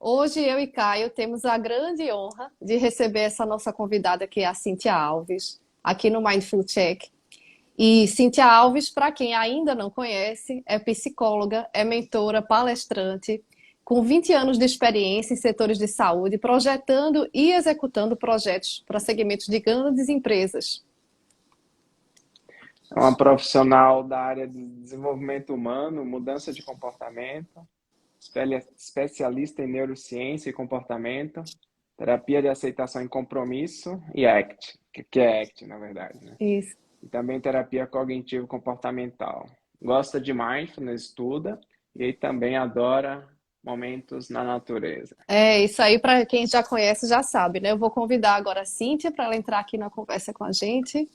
Hoje eu e Caio temos a grande honra de receber essa nossa convidada, que é a Cíntia Alves, aqui no Mindful Check. E Cíntia Alves, para quem ainda não conhece, é psicóloga, é mentora, palestrante, com 20 anos de experiência em setores de saúde, projetando e executando projetos para segmentos de grandes empresas. É uma profissional da área de desenvolvimento humano, mudança de comportamento, especialista em neurociência e comportamento, terapia de aceitação e compromisso e ACT, que é ACT, na verdade, né? Isso. E também terapia cognitivo-comportamental. Gosta de mindfulness, estuda e aí também adora momentos na natureza. É, isso aí, para quem já conhece, já sabe, né? Eu vou convidar agora a Cíntia para ela entrar aqui na conversa com a gente.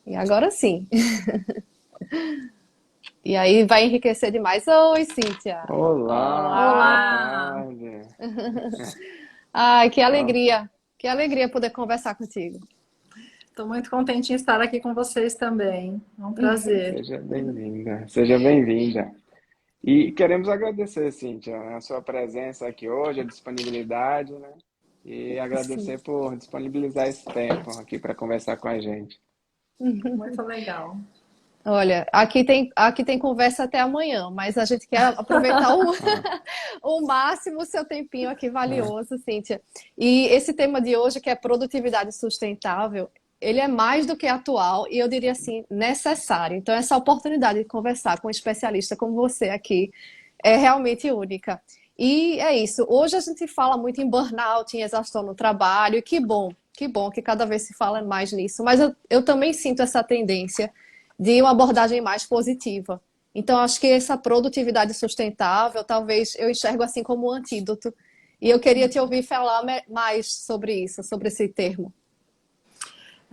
E agora sim. E aí vai enriquecer demais. Oi, Cíntia. Olá, boa Olá. Olá! tarde. Ai, que Ó, alegria. Que alegria poder conversar contigo. Estou muito contente em estar aqui com vocês também. É um prazer. seja bem-vinda, seja bem-vinda. E queremos agradecer, Cíntia, a sua presença aqui hoje, a disponibilidade, né? E Sim. agradecer por disponibilizar esse tempo aqui para conversar com a gente. Muito legal. Olha, aqui tem conversa até amanhã, mas a gente quer aproveitar Ah, o máximo o seu tempinho aqui ah, valioso, Cíntia. E esse tema de hoje, que é produtividade sustentável, ele é mais do que atual e eu diria assim, necessário. Então, essa oportunidade de conversar com um especialista como você aqui é realmente única. E é isso. Hoje a gente fala muito em burnout, em exaustão no trabalho, e que bom que cada vez se fala mais nisso. Mas eu também sinto essa tendência de uma abordagem mais positiva. Então, acho que essa produtividade sustentável, talvez eu enxergo assim como um antídoto. E eu queria te ouvir falar mais sobre isso, sobre esse termo.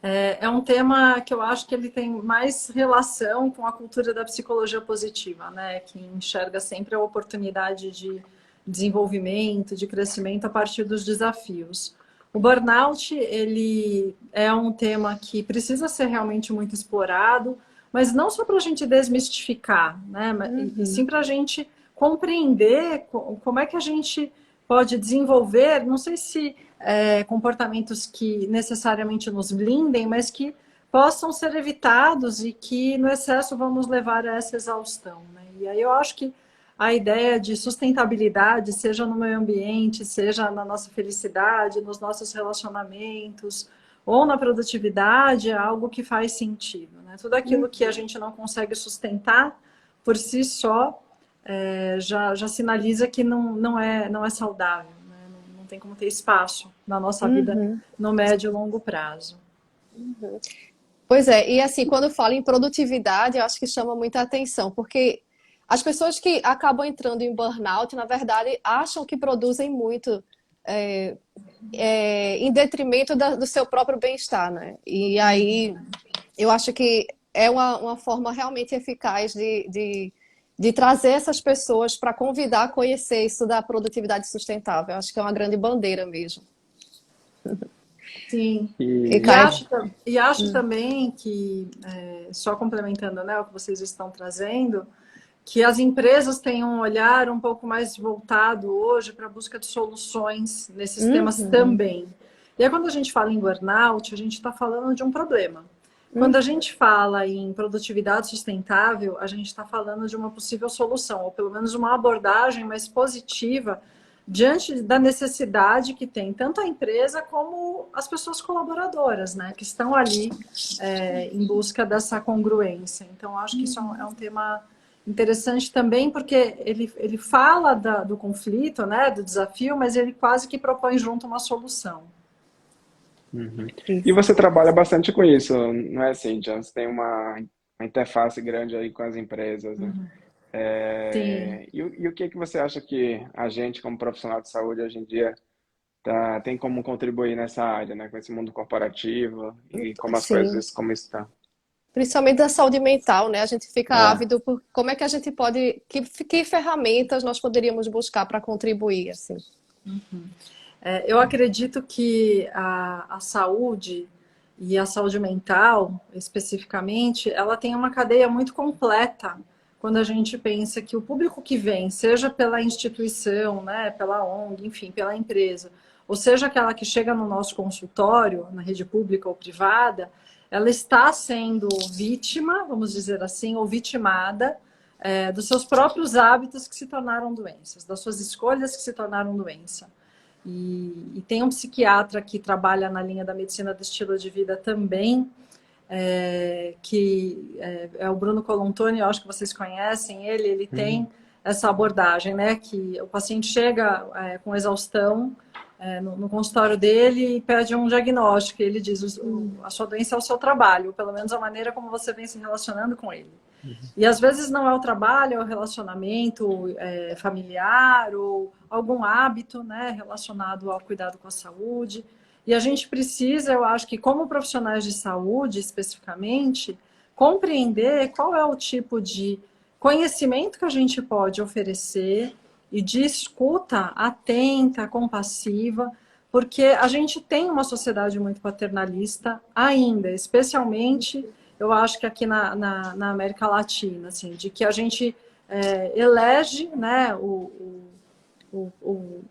É um tema que eu acho que ele tem mais relação com a cultura da psicologia positiva, né? Que enxerga sempre a oportunidade de desenvolvimento, de crescimento a partir dos desafios. O burnout, ele é um tema que precisa ser realmente muito explorado, mas não só para a gente desmistificar, né? E Uhum. sim para a gente compreender como é que a gente pode desenvolver, não sei se comportamentos que necessariamente nos blindem, mas que possam ser evitados e que no excesso vão nos levar a essa exaustão, né? E aí eu acho que a ideia de sustentabilidade, seja no meio ambiente, seja na nossa felicidade, nos nossos relacionamentos ou na produtividade, é algo que faz sentido, né? Tudo aquilo que a gente não consegue sustentar por si só já sinaliza que não é saudável, né? Não tem como ter espaço na nossa vida Uhum. no médio e longo prazo. Pois é, e assim, quando eu falo em produtividade, eu acho que chama muita atenção, porque as pessoas que acabam entrando em burnout, na verdade, acham que produzem muito, é, em detrimento do seu próprio bem-estar, né? E aí eu acho que é uma forma realmente eficaz de trazer essas pessoas para convidar a conhecer isso da produtividade sustentável. Eu acho que é uma grande bandeira mesmo. Sim, E e Caio, e acho também que, só complementando, né, o que vocês estão trazendo, que as empresas têm um olhar um pouco mais voltado hoje para a busca de soluções nesses temas uhum, também. E aí, quando a gente fala em burnout, a gente está falando de um problema. Quando a uhum, gente fala em produtividade sustentável, a gente está falando de uma possível solução, ou pelo menos uma abordagem mais positiva diante da necessidade que tem tanto a empresa como as pessoas colaboradoras, né, que estão ali em busca dessa congruência. Então, acho que isso é um tema interessante também, porque ele fala do conflito, né, do desafio, mas ele quase que propõe junto uma solução. uhum. E isso. você trabalha bastante com isso, não é, Cíntia? Você tem uma interface grande aí com as empresas, né? Sim. E o que que você acha que a gente, como profissional de saúde, hoje em dia, tem como contribuir nessa área, né? Com esse mundo corporativo e como as Sim. coisas como estão. Principalmente da saúde mental, né? A gente fica É. ávido por como é que a gente pode, que ferramentas nós poderíamos buscar para contribuir, assim. Eu acredito que a saúde e a saúde mental, especificamente, ela tem uma cadeia muito completa quando a gente pensa que o público que vem, seja pela instituição, né, pela ONG, enfim, pela empresa, ou seja aquela que chega no nosso consultório, na rede pública ou privada, ela está sendo vítima, vamos dizer assim, ou vitimada dos seus próprios hábitos que se tornaram doenças, das suas escolhas que se tornaram doença. E tem um psiquiatra que trabalha na linha da medicina do estilo de vida também, que é o Bruno Colontoni, eu acho que vocês conhecem ele tem essa abordagem, né, que o paciente chega com exaustão no consultório dele e pede um diagnóstico, e ele diz, a sua doença é o seu trabalho, ou pelo menos a maneira como você vem se relacionando com ele. E às vezes não é o trabalho, é o relacionamento familiar ou algum hábito, né, relacionado ao cuidado com a saúde. E a gente precisa, eu acho que como profissionais de saúde, especificamente, compreender qual é o tipo de conhecimento que a gente pode oferecer e de escuta atenta, compassiva, porque a gente tem uma sociedade muito paternalista ainda, especialmente, eu acho que aqui na América Latina, assim, de que a gente elege, né,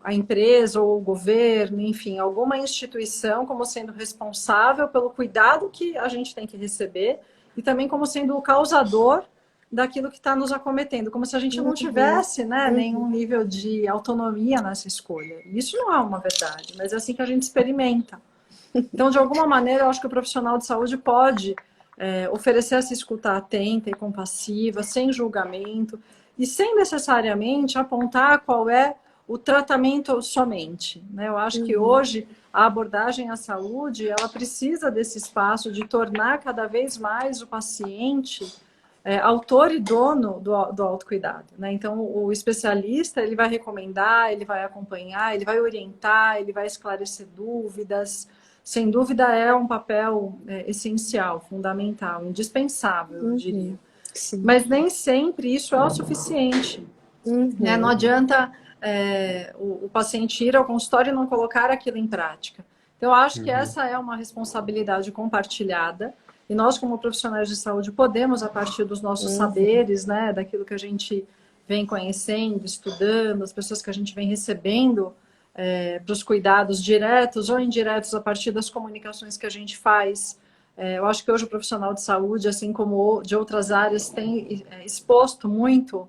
a empresa ou o governo, enfim, alguma instituição como sendo responsável pelo cuidado que a gente tem que receber e também como sendo o causador daquilo que está nos acometendo, como se a gente não tivesse, né, nenhum nível de autonomia nessa escolha. Isso não é uma verdade, mas é assim que a gente experimenta. Então, de alguma maneira, eu acho que o profissional de saúde pode oferecer essa escuta atenta e compassiva, sem julgamento, e sem necessariamente apontar qual é o tratamento somente, né? Eu acho que hoje a abordagem à saúde, ela precisa desse espaço de tornar cada vez mais o paciente autor e dono do autocuidado, né? Então, o especialista, ele vai recomendar, ele vai acompanhar, ele vai orientar, ele vai esclarecer dúvidas. Sem dúvida, é um papel essencial, fundamental, indispensável, eu diria. Sim. Mas nem sempre isso é o suficiente. Né? Não adianta o paciente ir ao consultório e não colocar aquilo em prática. Então, eu acho que essa é uma responsabilidade compartilhada. E nós, como profissionais de saúde, podemos, a partir dos nossos saberes, né, daquilo que a gente vem conhecendo, estudando, as pessoas que a gente vem recebendo para os cuidados diretos ou indiretos a partir das comunicações que a gente faz. Eu acho que hoje o profissional de saúde, assim como de outras áreas, tem exposto muito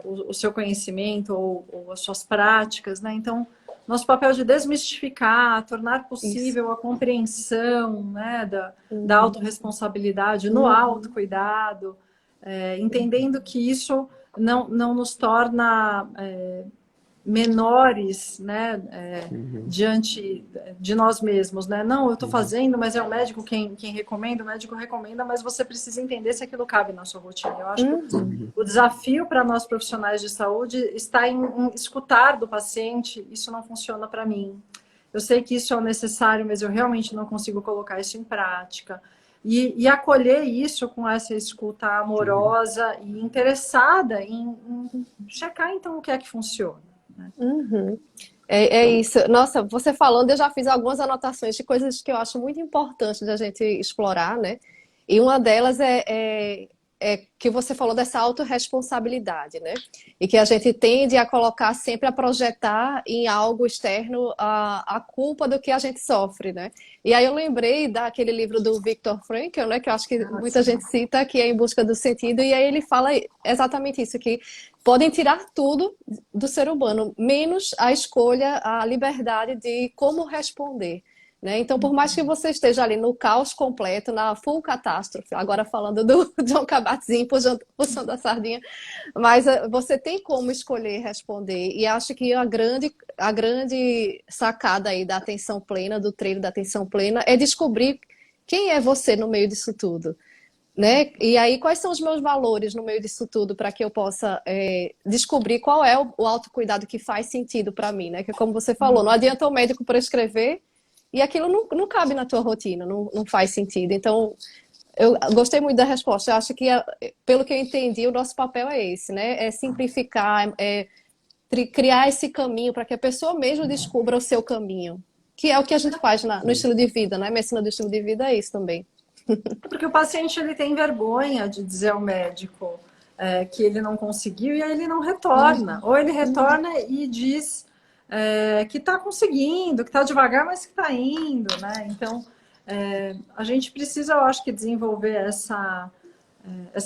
o seu conhecimento ou as suas práticas, né? Então, nosso papel de desmistificar, tornar possível a compreensão, né, da autorresponsabilidade no autocuidado, entendendo que isso não nos torna menores, né, diante de nós mesmos, né? Não, eu estou fazendo, mas é o médico quem recomenda, o médico recomenda, mas você precisa entender se aquilo cabe na sua rotina. Eu acho que o desafio para nós profissionais de saúde está em escutar do paciente, isso não funciona para mim. Eu sei que isso é necessário, mas eu realmente não consigo colocar isso em prática. E acolher isso com essa escuta amorosa e interessada em checar, então, o que é que funciona. É isso. Nossa, você falando, eu já fiz algumas anotações de coisas que eu acho muito importantes da gente explorar, né? E uma delas é que você falou dessa autorresponsabilidade, né? E que a gente tende a colocar sempre, a projetar em algo externo a culpa do que a gente sofre, né? E aí eu lembrei daquele livro do Viktor Frankl, né? Que eu acho que muita gente cita, que é Em Busca do Sentido, e aí ele fala exatamente isso, que podem tirar tudo do ser humano, menos a escolha, a liberdade de como responder. Né? Então, por mais que você esteja ali no caos completo, na full catástrofe, agora falando do John Kabat-Zinn puxando a sardinha, mas você tem como escolher responder. E acho que a grande sacada aí da atenção plena, do treino da atenção plena, é descobrir quem é você no meio disso tudo. Né? E aí, quais são os meus valores no meio disso tudo para que eu possa descobrir qual é o autocuidado que faz sentido para mim, né? Que como você falou, não adianta o médico prescrever e aquilo não cabe na tua rotina, não faz sentido. Então, eu gostei muito da resposta. Eu acho que, pelo que eu entendi, o nosso papel é esse, né? É simplificar, criar esse caminho para que a pessoa mesmo descubra o seu caminho, que é o que a gente faz no estilo de vida, né? Medicina do estilo de vida é isso também. Porque o paciente ele tem vergonha de dizer ao médico, que ele não conseguiu, e aí ele não retorna. Ou ele retorna e diz que está conseguindo, que está devagar, mas que está indo, né? Então, a gente precisa, eu acho que, desenvolver essa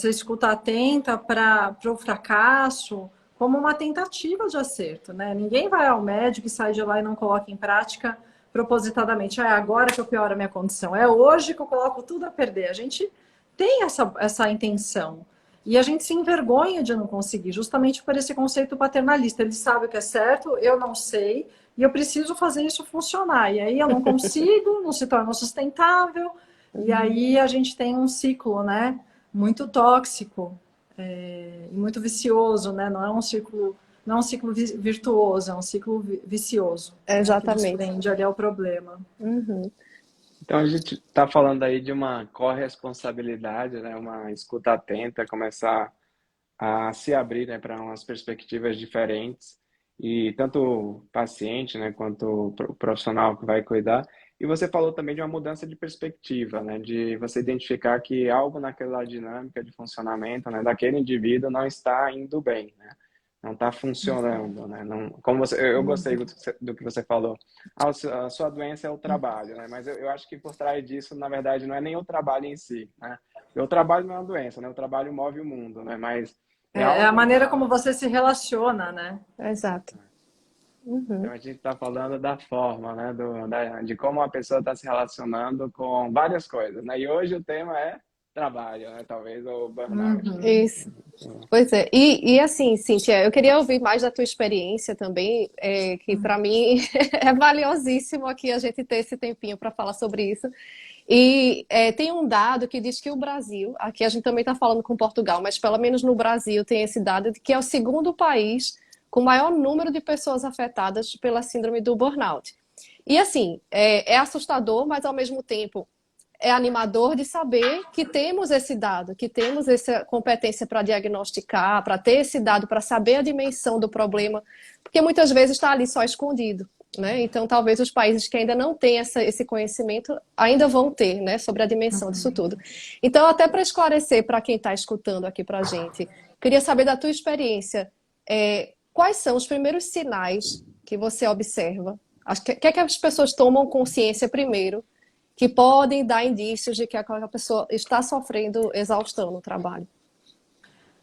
escuta atenta para o fracasso como uma tentativa de acerto, né? Ninguém vai ao médico e sai de lá e não coloca em prática propositadamente. É agora que eu pioro a minha condição. É hoje que eu coloco tudo a perder. A gente tem essa intenção. E a gente se envergonha de não conseguir, justamente por esse conceito paternalista. Ele sabe o que é certo, eu não sei, e eu preciso fazer isso funcionar. E aí eu não consigo, não se torna sustentável, e aí a gente tem um ciclo, né, muito tóxico e muito vicioso, né? Não é um ciclo, não é um ciclo virtuoso, é um ciclo vicioso, né, que nos Exatamente. prende ali ao problema. Uhum. Então a gente está falando aí de uma corresponsabilidade, né? Uma escuta atenta, começar a se abrir, né, para umas perspectivas diferentes e tanto o paciente, né, quanto o profissional que vai cuidar. E você falou também de uma mudança de perspectiva, né, de você identificar que algo naquela dinâmica de funcionamento, né, daquele indivíduo não está indo bem, né, não está funcionando, né, não, como eu gostei do que você falou. A sua doença é o trabalho, né, mas eu acho que por trás disso, na verdade, não é nem o trabalho em si, né. O trabalho não é uma doença, né, o trabalho move o mundo, né, mas é É a algo maneira como na. você se relaciona, né? Exato. Então Uhum. a gente está falando da forma, né? De como a pessoa está se relacionando com várias coisas, né? E hoje o tema é trabalho, né? Talvez, ou burnout, né? Uhum. Isso. Pois é. E assim, Cíntia, eu queria ouvir mais da tua experiência também, que para mim é valiosíssimo aqui a gente ter esse tempinho para falar sobre isso. E tem um dado que diz que o Brasil, aqui a gente também está falando com Portugal, mas pelo menos no Brasil tem esse dado de que é o segundo país com maior número de pessoas afetadas pela síndrome do burnout. E assim, é assustador, mas ao mesmo tempo é animador de saber que temos esse dado, que temos essa competência para diagnosticar, para ter esse dado, para saber a dimensão do problema, porque muitas vezes está ali só escondido, né? Então, talvez os países que ainda não têm esse conhecimento ainda vão ter, né, sobre a dimensão disso tudo. Então, até para esclarecer para quem está escutando aqui para a gente, queria saber da tua experiência, quais são os primeiros sinais que você observa? O que é que as pessoas tomam consciência primeiro que podem dar indícios de que aquela pessoa está sofrendo exaustão no trabalho?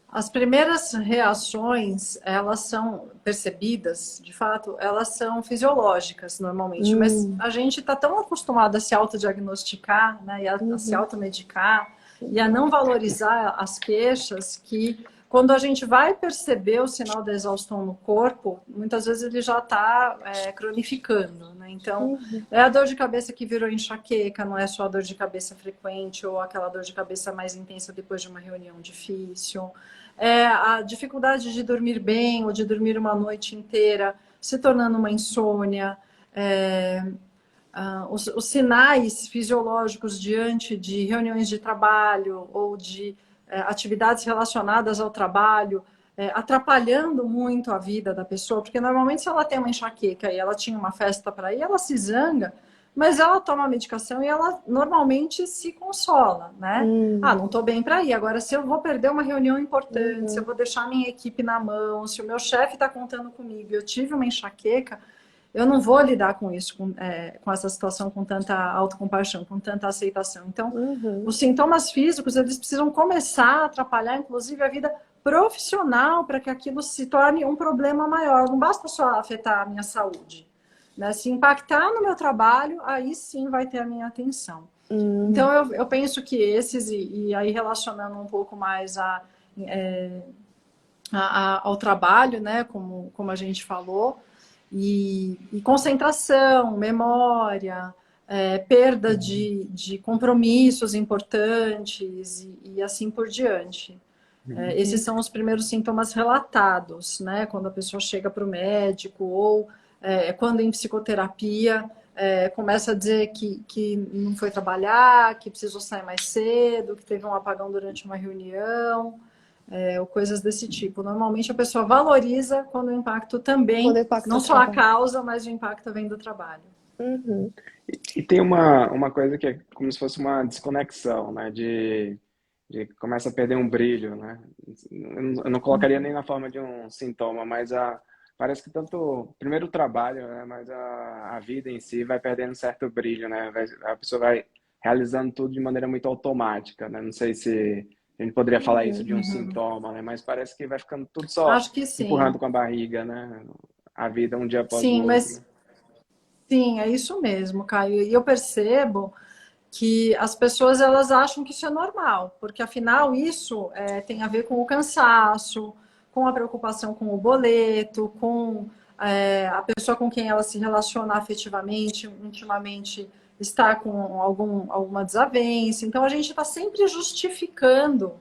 As primeiras reações, elas são percebidas, de fato, elas são fisiológicas normalmente, mas a gente está tão acostumado a se autodiagnosticar, né, e a se automedicar e a não valorizar as queixas que quando a gente vai perceber o sinal da exaustão no corpo, muitas vezes ele já está cronificando, né? Então, é a dor de cabeça que virou enxaqueca, não é só a dor de cabeça frequente ou aquela dor de cabeça mais intensa depois de uma reunião difícil. É a dificuldade de dormir bem ou de dormir uma noite inteira, se tornando uma insônia. Os sinais fisiológicos diante de reuniões de trabalho ou de atividades relacionadas ao trabalho, atrapalhando muito a vida da pessoa, porque normalmente se ela tem uma enxaqueca e ela tinha uma festa para ir, ela se zanga, mas ela toma a medicação e ela normalmente se consola, né? Ah, não estou bem para ir. Agora, se eu vou perder uma reunião importante, se eu vou deixar minha equipe na mão, se o meu chefe está contando comigo, eu tive uma enxaqueca, eu não vou lidar com isso, com essa situação com tanta autocompaixão, com tanta aceitação. Então, os sintomas físicos, eles precisam começar a atrapalhar, inclusive, a vida profissional para que aquilo se torne um problema maior. Não basta só afetar a minha saúde, né? Se impactar no meu trabalho, aí sim vai ter a minha atenção. Então, eu penso que esses, e aí relacionando um pouco mais ao trabalho, né, como a gente falou, e concentração, memória, perda de compromissos importantes e assim por diante. Esses são os primeiros sintomas relatados, né? Quando a pessoa chega para o médico ou quando em psicoterapia começa a dizer que não foi trabalhar, que precisou sair mais cedo, que teve um apagão durante uma reunião, ou coisas desse tipo. Normalmente a pessoa valoriza quando o impacto também, Quando impacta não o só a trabalho. causa, mas o impacto vem do trabalho. E tem uma coisa que é como se fosse uma desconexão, né? começa a perder um brilho, né? Eu não colocaria nem na forma de um sintoma, mas parece que tanto, primeiro o trabalho, né? Mas a vida em si vai perdendo certo brilho, né? A pessoa vai realizando tudo de maneira muito automática, né? Não sei se a gente poderia falar isso de um sintoma, né? Mas parece que vai ficando tudo só Acho que sim. empurrando com a barriga, né? A vida um dia após o Sim, outro. mas sim, é isso mesmo, Caio. E eu percebo que as pessoas elas acham que isso é normal, porque afinal isso tem a ver com o cansaço, com a preocupação com o boleto, com a pessoa com quem ela se relaciona afetivamente, intimamente, está com alguma desavença. Então a gente está sempre justificando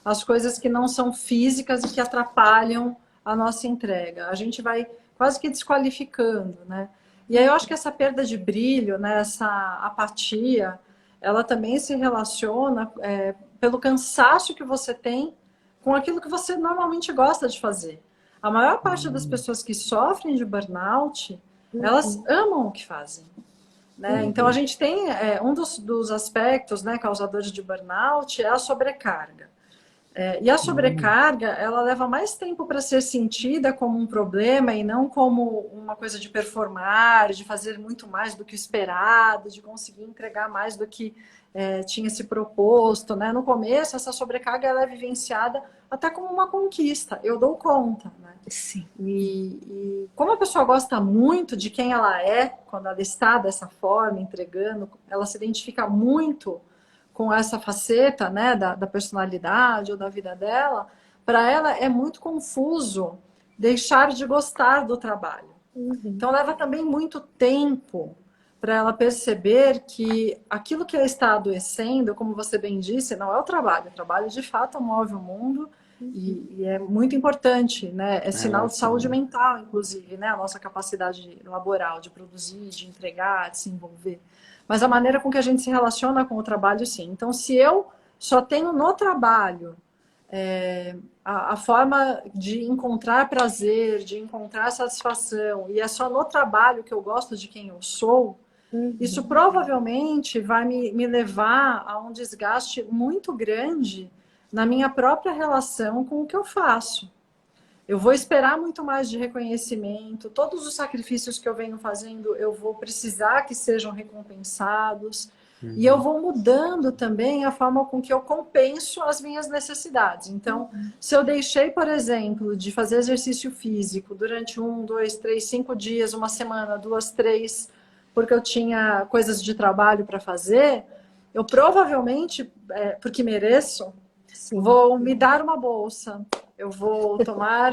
as coisas que não são físicas e que atrapalham a nossa entrega. A gente vai quase que desqualificando, né? E aí eu acho que essa perda de brilho, né, essa apatia, ela também se relaciona pelo cansaço que você tem com aquilo que você normalmente gosta de fazer. A maior parte das pessoas que sofrem de burnout, elas amam o que fazem. Né? Então, a gente tem um dos aspectos, né, causadores de burnout é a sobrecarga. E a sobrecarga, ela leva mais tempo para ser sentida como um problema e não como uma coisa de performar, de fazer muito mais do que o esperado, de conseguir entregar mais do que tinha se proposto, né? No começo, essa sobrecarga ela é vivenciada até como uma conquista. Eu dou conta, né? Sim. E como a pessoa gosta muito de quem ela é, quando ela está dessa forma, entregando, ela se identifica muito com essa faceta, né, da personalidade ou da vida dela, para ela é muito confuso deixar de gostar do trabalho. Então leva também muito tempo para ela perceber que aquilo que ela está adoecendo, como você bem disse, não é o trabalho. O trabalho de fato move o mundo e é muito importante, né? É sinal de saúde mental, inclusive, né? A nossa capacidade laboral de produzir, de entregar, de se envolver. Mas a maneira com que a gente se relaciona com o trabalho, sim. Então, se eu só tenho no trabalho a forma de encontrar prazer, de encontrar satisfação, e é só no trabalho que eu gosto de quem eu sou, isso provavelmente vai me levar a um desgaste muito grande na minha própria relação com o que eu faço. Eu vou esperar muito mais de reconhecimento, todos os sacrifícios que eu venho fazendo, eu vou precisar que sejam recompensados, e eu vou mudando também a forma com que eu compenso as minhas necessidades. Então, se eu deixei, por exemplo, de fazer exercício físico durante 1, 2, 3, 5 dias, uma semana, 2, 3, porque eu tinha coisas de trabalho para fazer, eu provavelmente, porque mereço, vou me dar uma bolsa, eu vou tomar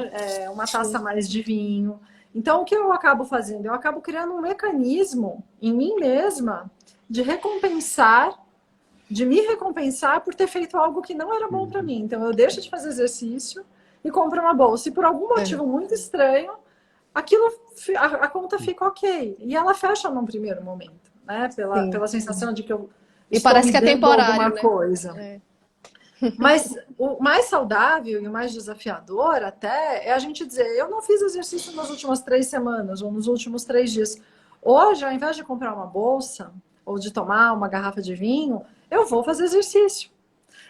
uma taça mais de vinho. Então, o que eu acabo fazendo? Eu acabo criando um mecanismo em mim mesma de recompensar, de me recompensar por ter feito algo que não era bom para mim. Então, eu deixo de fazer exercício e compro uma bolsa. E por algum motivo muito estranho, a conta fica ok. E ela fecha num primeiro momento, né? Pela sensação de que eu estou parece me que é dando temporário, alguma né? coisa. Mas o mais saudável e o mais desafiador até é a gente dizer, eu não fiz exercício nas últimas 3 semanas ou nos últimos 3 dias. Hoje, ao invés de comprar uma bolsa ou de tomar uma garrafa de vinho, eu vou fazer exercício.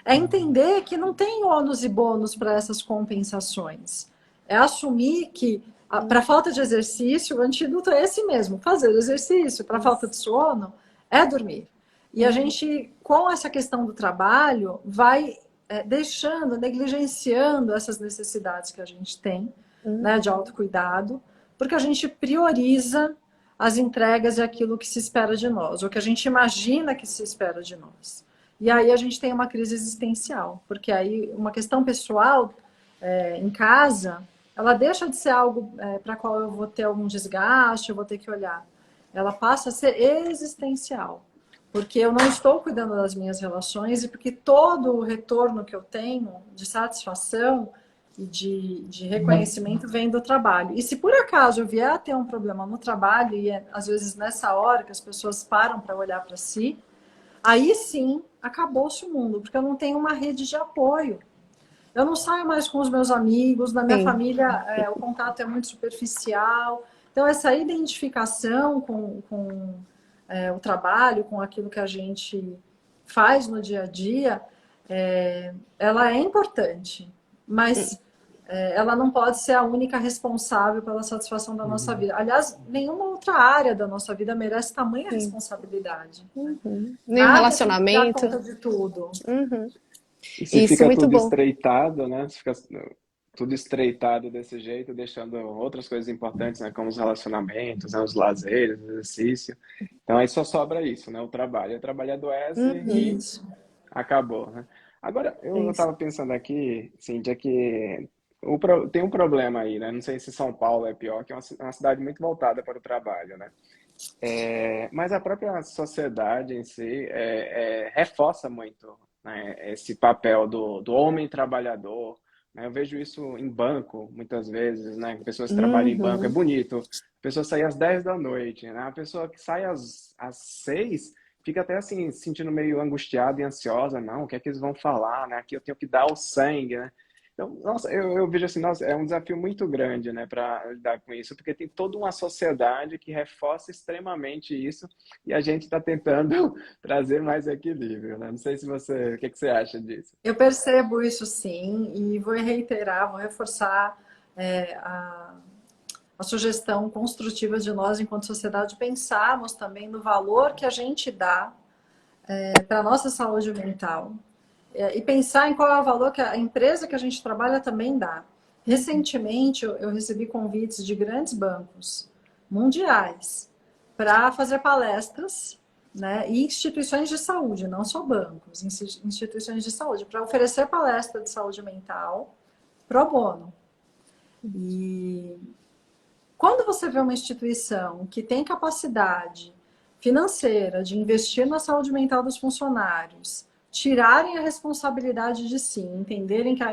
É entender que não tem ônus e bônus para essas compensações. É assumir que para falta de exercício, o antídoto é esse mesmo, fazer exercício. Para falta de sono, é dormir. E a gente, com essa questão do trabalho, vai deixando, negligenciando essas necessidades que a gente tem, né, de autocuidado, porque a gente prioriza as entregas e aquilo que se espera de nós, ou que a gente imagina que se espera de nós. E aí a gente tem uma crise existencial, porque aí uma questão pessoal em casa, ela deixa de ser algo para qual eu vou ter algum desgaste, eu vou ter que olhar. Ela passa a ser existencial, porque eu não estou cuidando das minhas relações e porque todo o retorno que eu tenho de satisfação e de reconhecimento vem do trabalho. E se por acaso eu vier a ter um problema no trabalho, e às vezes nessa hora que as pessoas param para olhar para si, aí sim acabou-se o mundo, porque eu não tenho uma rede de apoio. Eu não saio mais com os meus amigos, na minha família o contato é muito superficial. Então, essa identificação com o trabalho, com aquilo que a gente faz no dia a dia, ela é importante, mas ela não pode ser a única responsável pela satisfação da nossa vida. Aliás, nenhuma outra área da nossa vida merece tamanha Sim. responsabilidade. Né? Nenhum Nada tem que dar relacionamento. conta de tudo. E se Isso, fica muito tudo bom. estreitado, né? Se fica tudo estreitado desse jeito, deixando outras coisas importantes, né? Como os relacionamentos, né? Os lazeres, o exercício. Então aí só sobra isso, né? O trabalho. O trabalho adoece e Isso. acabou, né? Agora, eu Isso. estava pensando aqui, Cíntia, que tem um problema aí, né? Não sei se São Paulo é pior, que é uma cidade muito voltada para o trabalho, né? Mas a própria sociedade em si reforça muito, né, esse papel do homem trabalhador. Né? Eu vejo isso em banco, muitas vezes, né? Pessoas que trabalham em banco, é Uhum. bonito. A pessoa sai às 10 da noite, né? A pessoa que sai às 6 fica até assim, se sentindo meio angustiada e ansiosa. Não, o que é que eles vão falar, né? Aqui eu tenho que dar o sangue, né? Então, nossa, eu vejo assim, nossa, é um desafio muito grande, né, para lidar com isso, porque tem toda uma sociedade que reforça extremamente isso e a gente está tentando trazer mais equilíbrio, né? Não sei se o que você acha disso? Eu percebo isso sim, e vou reiterar, vou reforçar é, a, a sugestão construtiva de nós, enquanto sociedade, pensarmos também no valor que a gente dá para a nossa saúde mental. E pensar em qual é o valor que a empresa que a gente trabalha também dá. Recentemente, eu recebi convites de grandes bancos mundiais para fazer palestras, né, e instituições de saúde, não só bancos, instituições de saúde, para oferecer palestra de saúde mental pro bono. E quando você vê uma instituição que tem capacidade financeira de investir na saúde mental dos funcionários, tirarem a responsabilidade de si, entenderem que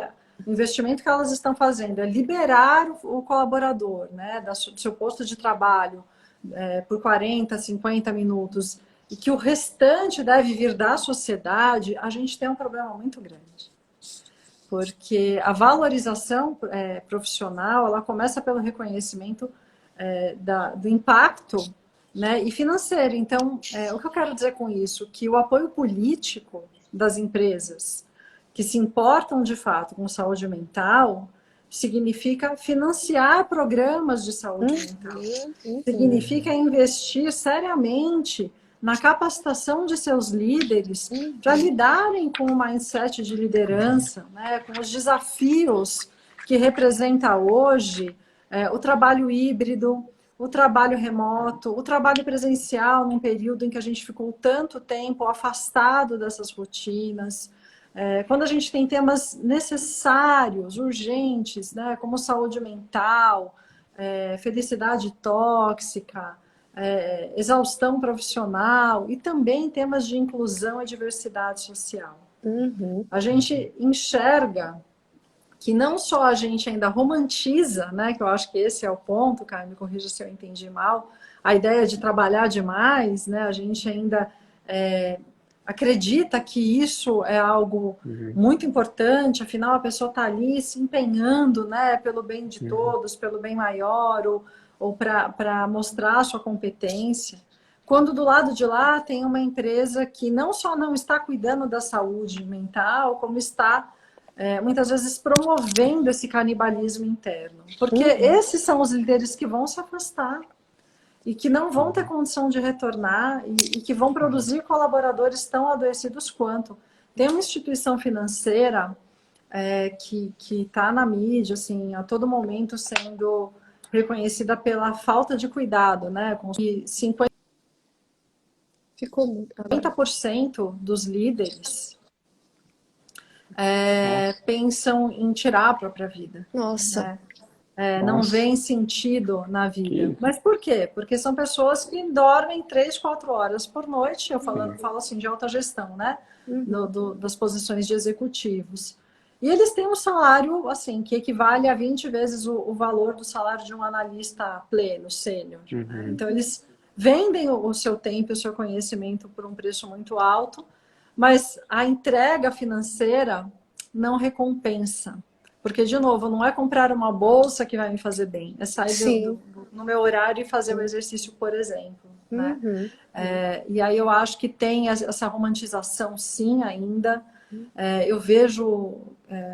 o investimento que elas estão fazendo é liberar o colaborador, né, do seu posto de trabalho por 40, 50 minutos, e que o restante deve vir da sociedade, a gente tem um problema muito grande. Porque a valorização profissional, ela começa pelo reconhecimento do impacto, né, e financeiro. Então, o que eu quero dizer com isso? Que o apoio político das empresas que se importam de fato com saúde mental significa financiar programas de saúde mental. Significa investir seriamente na capacitação de seus líderes para lidarem com o mindset de liderança, né, com os desafios que representa hoje o trabalho híbrido, o trabalho remoto, o trabalho presencial num período em que a gente ficou tanto tempo afastado dessas rotinas. Quando a gente tem temas necessários, urgentes, né, como saúde mental, felicidade tóxica, exaustão profissional e também temas de inclusão e diversidade social. A gente enxerga que não só a gente ainda romantiza, né, que eu acho que esse é o ponto, cara, me corrija se eu entendi mal, a ideia de trabalhar demais, né, a gente ainda acredita que isso é algo muito importante, afinal a pessoa está ali se empenhando, né, pelo bem de todos, pelo bem maior, ou para mostrar a sua competência. Quando do lado de lá tem uma empresa que não só não está cuidando da saúde mental, como está muitas vezes promovendo esse canibalismo interno. Porque esses são os líderes que vão se afastar e que não vão ter condição de retornar e que vão produzir colaboradores tão adoecidos quanto. Tem uma instituição financeira que está na mídia, assim, a todo momento sendo reconhecida pela falta de cuidado, né? Com 50% dos líderes pensam em tirar a própria vida. Nossa. Né? Não veem sentido na vida. Mas por quê? Porque são pessoas que dormem 3, 4 horas por noite, eu falo assim de alta gestão, né? Das posições de executivos. E eles têm um salário, assim, que equivale a 20 vezes o valor do salário de um analista pleno, sênior. Né? Então, eles vendem o seu tempo e o seu conhecimento por um preço muito alto, mas a entrega financeira não recompensa. Porque, de novo, não é comprar uma bolsa que vai me fazer bem. É sair no meu horário e fazer o exercício, por exemplo. Né? E aí eu acho que tem essa romantização, sim, ainda. Eu vejo,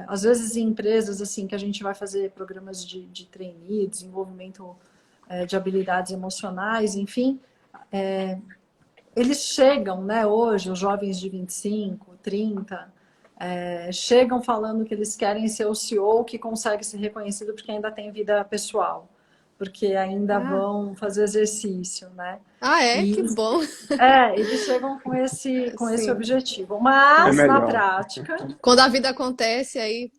às vezes, em empresas assim, que a gente vai fazer programas de trainee, desenvolvimento de habilidades emocionais, enfim, eles chegam, né, hoje, os jovens de 25, 30, chegam falando que eles querem ser o CEO que consegue ser reconhecido porque ainda tem vida pessoal, porque ainda Ah, vão fazer exercício, né? ah, é? E Que bom. eles chegam com esse Sim. objetivo. É Mas, na melhor. prática, Quando a vida acontece, aí.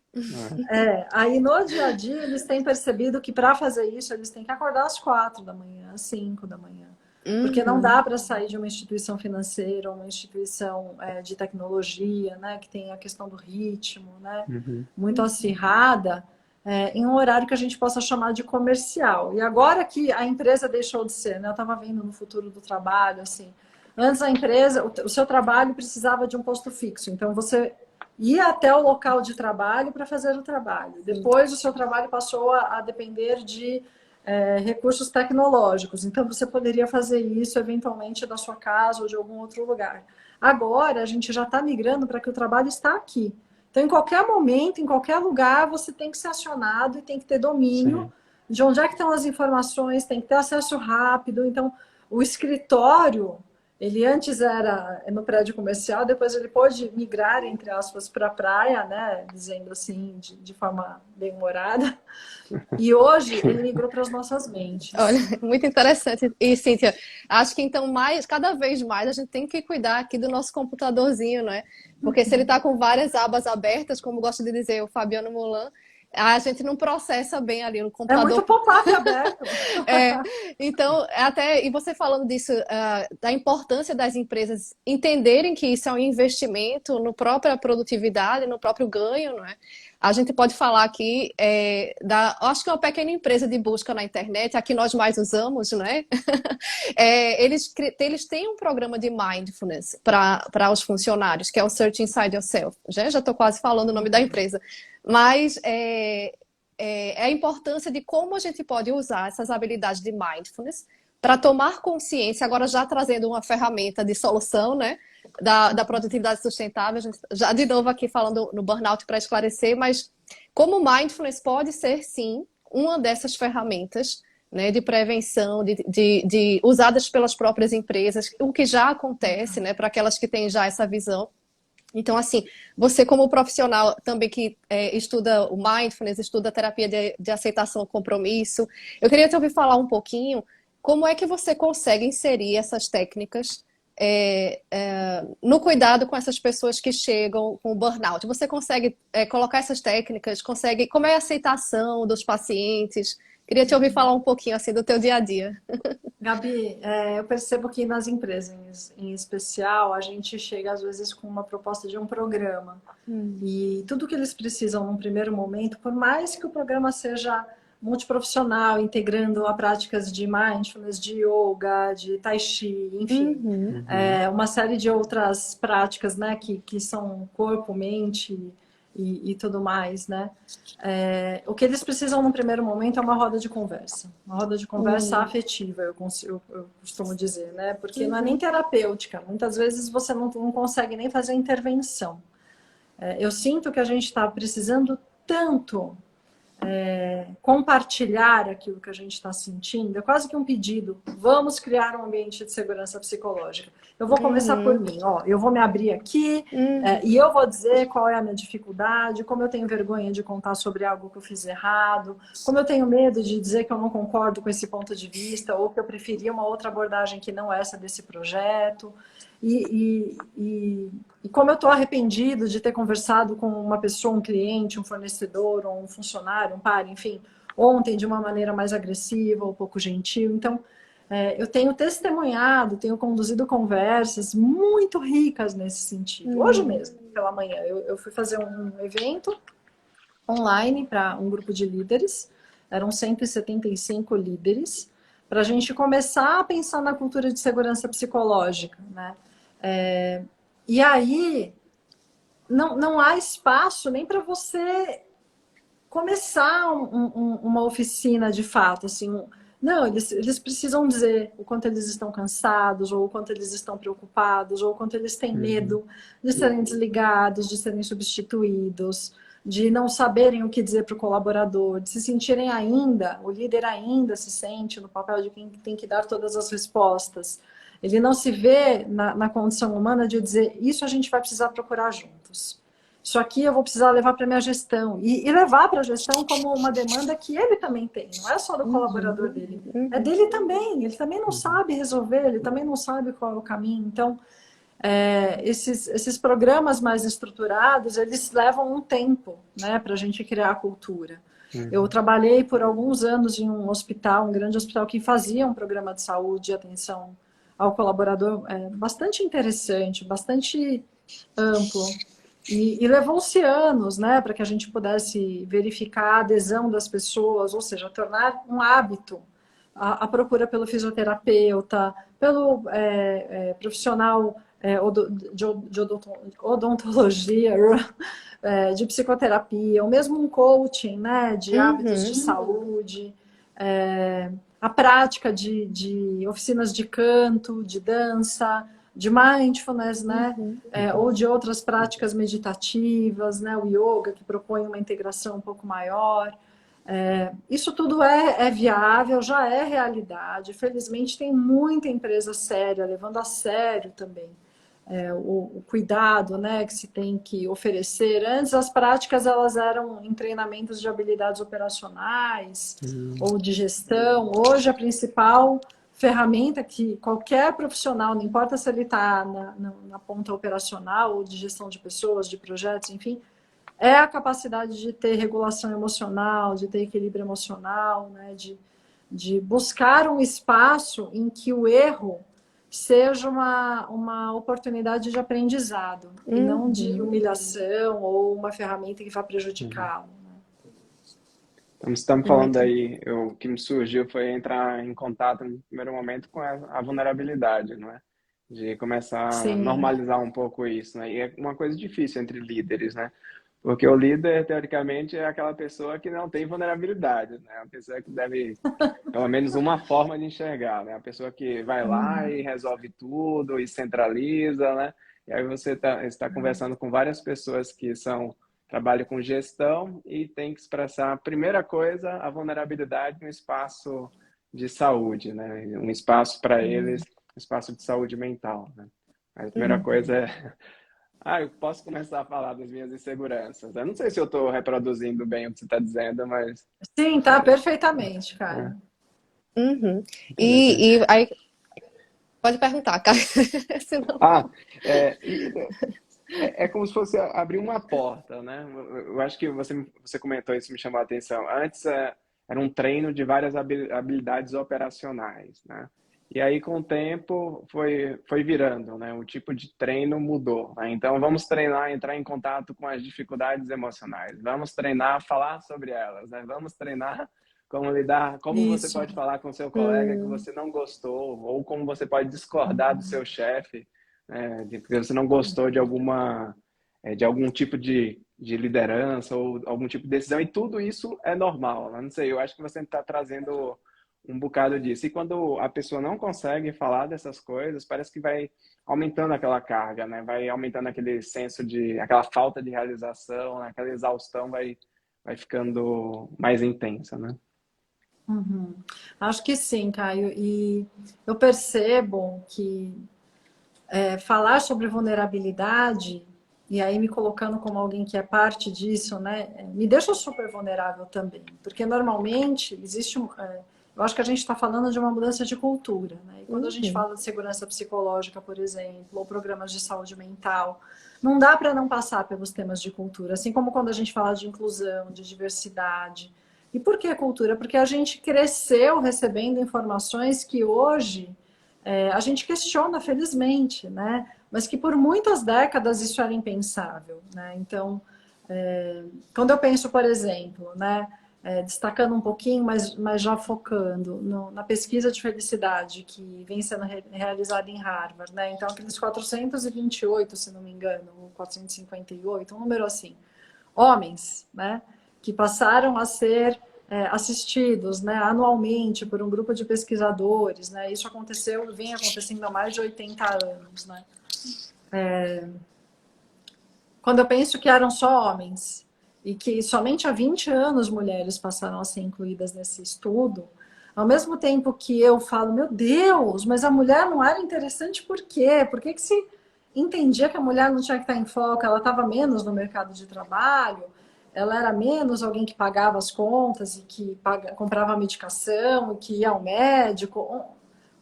É. aí no dia a dia, eles têm percebido que para fazer isso, eles têm que acordar às 4 da manhã, às 5 da manhã. Porque não dá Uhum. para sair de uma instituição financeira, uma instituição de tecnologia, né, que tem a questão do ritmo, né, Uhum. muito acirrada, em um horário que a gente possa chamar de comercial. E agora que a empresa deixou de ser, né, eu estava vendo no futuro do trabalho, assim, antes a empresa, o seu trabalho precisava de um posto fixo, então você ia até o local de trabalho para fazer o trabalho. Depois o seu trabalho passou a depender de recursos tecnológicos. Então, você poderia fazer isso eventualmente da sua casa ou de algum outro lugar. Agora, a gente já está migrando para que o trabalho está aqui. Então, em qualquer momento, em qualquer lugar, você tem que ser acionado e tem que ter domínio Sim. de onde é que estão as informações, tem que ter acesso rápido. Então, o escritório, ele antes era no prédio comercial, depois ele pôde migrar, entre aspas, para a praia, né? Dizendo assim, de forma bem humorada. E hoje ele migrou para as nossas Olha, mentes. muito interessante. E, Cíntia, acho que então cada vez mais a gente tem que cuidar aqui do nosso computadorzinho, não é? Porque se ele está com várias abas abertas, como gosta de dizer o Fabiano Mulan, a gente não processa bem ali no É muito computador. pop-up aberto. É, então, e você falando disso, da importância das empresas entenderem que isso é um investimento no própria produtividade, no próprio ganho, não é? A gente pode falar aqui acho que é uma pequena empresa de busca na internet, a que nós mais usamos, né? Eles têm um programa de mindfulness para os funcionários, que é o Search Inside Yourself. Já estou quase falando o nome da empresa. Mas a importância de como a gente pode usar essas habilidades de mindfulness para tomar consciência, agora já trazendo uma ferramenta de solução, né, da produtividade sustentável, a gente já de novo aqui falando no burnout para esclarecer, mas como mindfulness pode ser, sim, uma dessas ferramentas, né, de prevenção, de usadas pelas próprias empresas, o que já acontece, né, para aquelas que têm já essa visão. Então, assim, você como profissional também que estuda o mindfulness, estuda a terapia de aceitação ao compromisso, eu queria te ouvir falar um pouquinho como é que você consegue inserir essas técnicas no cuidado com essas pessoas que chegam com burnout. Você consegue colocar essas técnicas, como é a aceitação dos pacientes? Queria te ouvir falar um pouquinho assim do teu dia a dia. Gabi, eu percebo que nas empresas em especial, a gente chega às vezes com uma proposta de um programa. E tudo que eles precisam num primeiro momento, por mais que o programa seja multiprofissional, integrando a práticas de mindfulness, de yoga, de tai chi, enfim, Uhum. Uhum. uma série de outras práticas, né, que são corpo, mente e tudo mais, né? O que eles precisam no primeiro momento é uma roda de conversa Uhum. afetiva, eu costumo dizer, né? Porque não é nem terapêutica, muitas vezes você não consegue nem fazer intervenção. Eu sinto que a gente está precisando tanto compartilhar aquilo que a gente está sentindo, é quase que um pedido. Vamos criar um ambiente de segurança psicológica. Eu vou começar por Uhum. mim, ó. Eu vou me abrir aqui Uhum. e eu vou dizer qual é a minha dificuldade, como eu tenho vergonha de contar sobre algo que eu fiz errado, como eu tenho medo de dizer que eu não concordo com esse ponto de vista ou que eu preferia uma outra abordagem que não essa desse projeto. E como eu estou arrependido de ter conversado com uma pessoa, um cliente, um fornecedor, ou um funcionário, um par, enfim, ontem de uma maneira mais agressiva ou pouco gentil. Então, eu tenho testemunhado, tenho conduzido conversas muito ricas nesse sentido. Hoje Uhum. mesmo, pela manhã, eu fui fazer um evento online para um grupo de líderes, eram 175 líderes, para a gente começar a pensar na cultura de segurança psicológica, né? E aí, não há espaço nem para você começar uma oficina de fato, assim, Não, eles precisam dizer o quanto eles estão cansados, ou o quanto eles estão preocupados, ou o quanto eles têm Uhum. medo de serem desligados, de serem substituídos, de não saberem o que dizer para o colaborador, de se sentirem ainda, o líder ainda se sente no papel de quem tem que dar todas as respostas. Ele não se vê na condição humana de dizer, isso a gente vai precisar procurar juntos. Isso aqui eu vou precisar levar para a minha gestão. E levar para a gestão como uma demanda que ele também tem. Não é só do colaborador dele. É Uhum. dele também. Ele também não Uhum. sabe resolver, ele também não sabe qual é o caminho. Então, esses programas mais estruturados, eles levam um tempo, né, para a gente criar a cultura. Eu Uhum. trabalhei por alguns anos em um hospital, um grande hospital, que fazia um programa de saúde e atenção ao colaborador bastante interessante, bastante amplo. E levou-se anos, né, para que a gente pudesse verificar a adesão das pessoas, ou seja, tornar um hábito a procura pelo fisioterapeuta, pelo profissional de odontologia, de psicoterapia, ou mesmo um coaching, né, de hábitos de Uhum. saúde, a prática de oficinas de canto, de dança, de mindfulness, né? Uhum. Ou de outras práticas meditativas, né? O yoga, que propõe uma integração um pouco maior. Isso tudo é viável, já é realidade. Felizmente, tem muita empresa séria levando a sério também o cuidado, né, que se tem que oferecer. Antes, as práticas elas eram em treinamentos de habilidades operacionais Uhum. ou de gestão. Hoje, a principal ferramenta que qualquer profissional, não importa se ele está na ponta operacional ou de gestão de pessoas, de projetos, enfim, é a capacidade de ter regulação emocional, de ter equilíbrio emocional, né, de buscar um espaço em que o erro seja uma oportunidade de aprendizado e não de Uhum. humilhação ou uma ferramenta que vá Uhum. prejudicá-lo. Então, você está me falando Muito. aí, o que me surgiu foi entrar em contato no primeiro momento com a vulnerabilidade, não é? De começar a Sim. normalizar um pouco isso, né? E é uma coisa difícil entre líderes, né? Porque o líder, teoricamente, é aquela pessoa que não tem vulnerabilidade, né? A pessoa que deve, pelo menos uma forma de enxergar, né? A pessoa que vai lá e resolve tudo e centraliza, né? E aí você está conversando com várias pessoas que trabalham com gestão e tem que expressar, a primeira coisa, a vulnerabilidade no espaço de saúde, né? Um espaço para eles, um espaço de saúde mental, né? A primeira coisa é eu posso começar a falar das minhas inseguranças. Eu não sei se eu estou reproduzindo bem o que você está dizendo, mas Sim, tá perfeitamente, é Caio. Uhum. interessante. E aí, pode perguntar, cara. Senão... Ah, é, e- é como se fosse abrir uma porta, né? Eu acho que você comentou isso, me chamou a atenção. Antes era um treino de várias habilidades operacionais, né? E aí, com o tempo, foi virando, né? O tipo de treino mudou, né? Então, vamos treinar, entrar em contato com as dificuldades emocionais. Vamos treinar, falar sobre elas, né? Vamos treinar como lidar, como você Isso. pode falar com seu colega que Hum, você não gostou, ou como você pode discordar do seu chefe, porque você não gostou de algum tipo de liderança ou algum tipo de decisão, e tudo isso é normal, né? Não sei, eu acho que você está trazendo um bocado disso. E quando a pessoa não consegue falar dessas coisas, parece que vai aumentando aquela carga, né? Vai aumentando aquele senso aquela falta de realização, né? Aquela exaustão vai ficando mais intensa, né? Uhum. Acho que sim, Caio. E eu percebo que falar sobre vulnerabilidade, e aí me colocando como alguém que é parte disso, né, me deixa super vulnerável também, porque normalmente existe eu acho que a gente está falando de uma mudança de cultura, né? E quando a gente uhum. fala de segurança psicológica, por exemplo, ou programas de saúde mental, não dá para não passar pelos temas de cultura, assim como quando a gente fala de inclusão, de diversidade. E por que cultura? Porque a gente cresceu recebendo informações que hoje a gente questiona, felizmente, né? Mas que por muitas décadas isso era impensável, né? Então, quando eu penso, por exemplo, né, destacando um pouquinho, mas já focando na pesquisa de felicidade que vem sendo realizada em Harvard, né? Então, aqueles 428, se não me engano, ou 458, um número assim, homens, né, que passaram a ser assistidos, né, anualmente por um grupo de pesquisadores, né? Isso aconteceu, vem acontecendo há mais de 80 anos, né? Quando eu penso que eram só homens e que somente há 20 anos mulheres passaram a ser incluídas nesse estudo, ao mesmo tempo que eu falo, meu Deus, mas a mulher não era interessante por quê? Por que que se entendia que a mulher não tinha que estar em foco? Ela estava menos no mercado de trabalho, ela era menos alguém que pagava as contas e que comprava a medicação e que ia ao médico.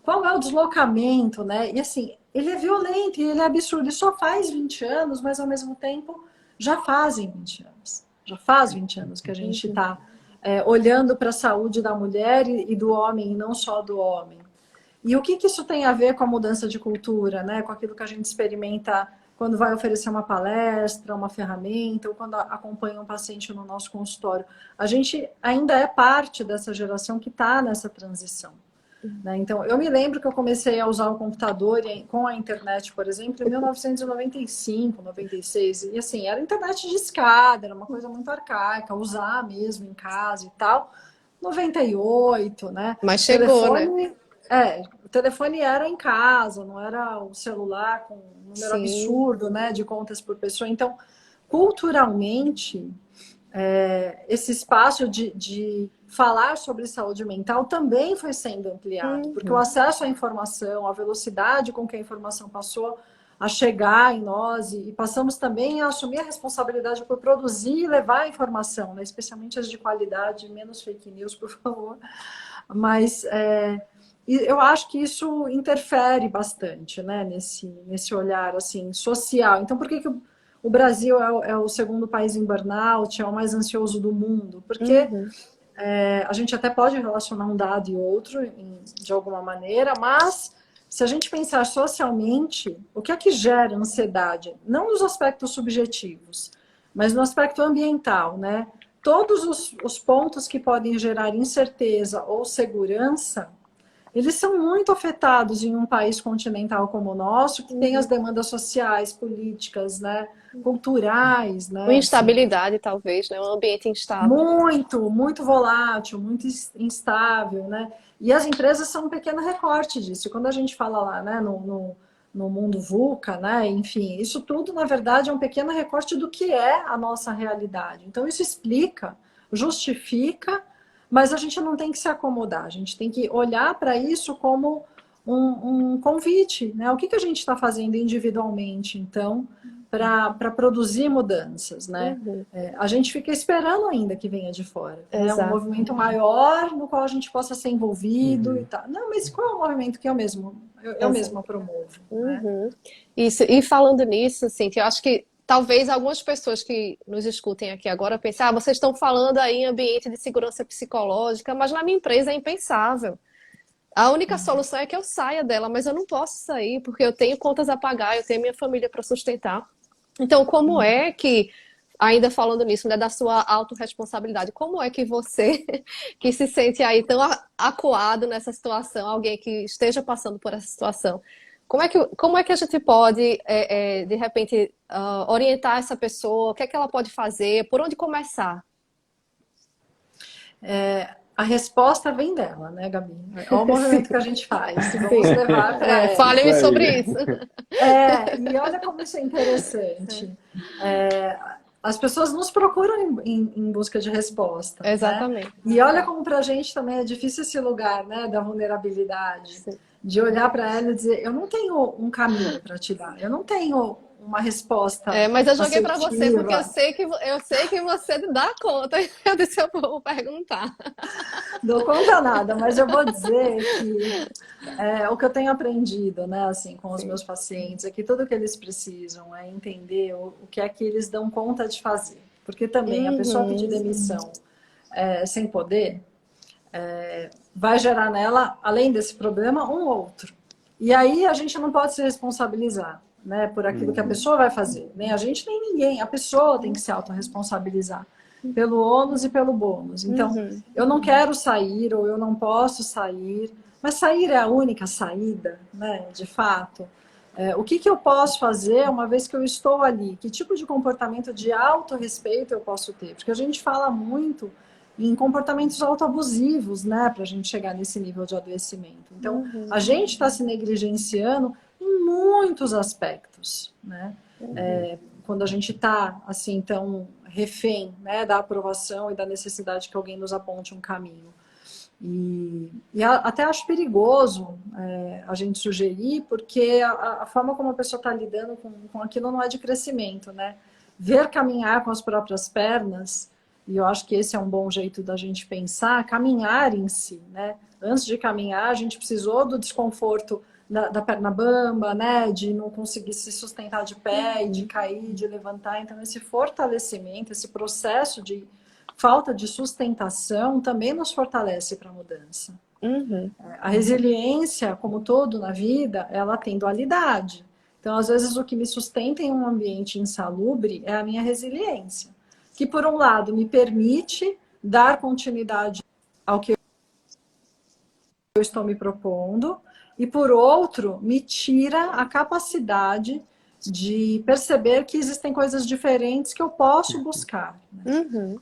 Qual é o deslocamento, né? E assim, ele é violento e ele é absurdo. Ele só faz 20 anos, mas ao mesmo tempo já fazem 20 anos. Já faz 20 anos que a gente está olhando para a saúde da mulher e do homem, e não só do homem. E o que isso tem a ver com a mudança de cultura, né? Com aquilo que a gente experimenta quando vai oferecer uma palestra, uma ferramenta, ou quando acompanha um paciente no nosso consultório. A gente ainda é parte dessa geração que está nessa transição. Né? Então, eu me lembro que eu comecei a usar o computador com a internet, por exemplo, em 1995, 96. E assim, era internet de escada, era uma coisa muito arcaica, usar mesmo em casa e tal. 98, né? Mas chegou, né? O telefone era em casa, não era o celular com um número absurdo, né, de contas por pessoa. Então, culturalmente, esse espaço de falar sobre saúde mental também foi sendo ampliado, porque o acesso à informação, a velocidade com que a informação passou a chegar em nós, e passamos também a assumir a responsabilidade por produzir e levar a informação, né? Especialmente as de qualidade, menos fake news, por favor. Mas eu acho que isso interfere bastante, né? Nesse olhar assim, social. Então, por que o Brasil é o segundo país em burnout, é o mais ansioso do mundo? Porque a gente até pode relacionar um dado e outro de alguma maneira, mas se a gente pensar socialmente, o que é que gera ansiedade? Não nos aspectos subjetivos, mas no aspecto ambiental, né? Todos os pontos que podem gerar incerteza ou segurança, eles são muito afetados em um país continental como o nosso, que tem as demandas sociais, políticas, né, culturais, né, Uma instabilidade, talvez, né? Um ambiente instável. muito volátil, muito instável, né? E as empresas são um pequeno recorte disso. E quando a gente fala lá, né, no mundo VUCA, né, enfim, isso tudo, na verdade, é um pequeno recorte do que é a nossa realidade. Então, isso explica, justifica, mas a gente não tem que se acomodar, a gente tem que olhar para isso como um convite, né? O que a gente está fazendo individualmente, então, para produzir mudanças, né? A gente fica esperando ainda que venha de fora, né? Um movimento maior no qual a gente possa ser envolvido e tal. Não, mas qual é o movimento que eu mesma promovo, né? Isso, e falando nisso, assim, que eu acho que talvez algumas pessoas que nos escutem aqui agora pensem, vocês estão falando aí em ambiente de segurança psicológica, mas na minha empresa é impensável. A única solução é que eu saia dela, mas eu não posso sair, porque eu tenho contas a pagar, eu tenho minha família para sustentar. Então, como é que, ainda falando nisso, né, da sua autorresponsabilidade, como é que você, que se sente aí tão acuado nessa situação, alguém que esteja passando por essa situação, como é que a gente pode, de repente, orientar essa pessoa? O que é que ela pode fazer? Por onde começar? A resposta vem dela, né, Gabi? Olha o movimento que a gente faz. Vamos levar para ela. Fale-me sobre isso. E olha como isso é interessante. As pessoas nos procuram em busca de resposta. Exatamente. Né? E olha como para a gente também é difícil esse lugar, né, da vulnerabilidade. Sim. De olhar para ela e dizer, eu não tenho um caminho para te dar, eu não tenho uma resposta. Mas eu joguei para você porque eu sei que você dá conta. Eu disse, eu vou perguntar. Não conta nada, mas eu vou dizer que o que eu tenho aprendido, né, assim, com os meus pacientes é que tudo que eles precisam é entender o que é que eles dão conta de fazer. Porque também a pessoa pedir demissão sem poder vai gerar nela, além desse problema, um outro. E aí a gente não pode se responsabilizar, né, por aquilo que a pessoa vai fazer. Nem a gente, nem ninguém. A pessoa tem que se autorresponsabilizar pelo ônus e pelo bônus. Então, eu não quero sair ou eu não posso sair, mas sair é a única saída, né, de fato. O que eu posso fazer uma vez que eu estou ali? Que tipo de comportamento de autorrespeito eu posso ter? Porque a gente fala muito em comportamentos autoabusivos, né, para a gente chegar nesse nível de adoecimento. Então, a gente está se negligenciando em muitos aspectos, né? Quando a gente está, assim, tão refém, né, da aprovação e da necessidade que alguém nos aponte um caminho. Até acho perigoso a gente sugerir, porque a forma como a pessoa está lidando com aquilo não é de crescimento, né? Ver caminhar com as próprias pernas, e eu acho que esse é um bom jeito da gente pensar, caminhar em si, né? Antes de caminhar, a gente precisou do desconforto da perna bamba, né? De não conseguir se sustentar de pé, e de cair, de levantar. Então, esse fortalecimento, esse processo de falta de sustentação também nos fortalece para a mudança. A resiliência, como todo na vida, ela tem dualidade. Então, às vezes, o que me sustenta em um ambiente insalubre é a minha resiliência, que, por um lado, me permite dar continuidade ao que eu estou me propondo, e, por outro, me tira a capacidade de perceber que existem coisas diferentes que eu posso buscar. Né?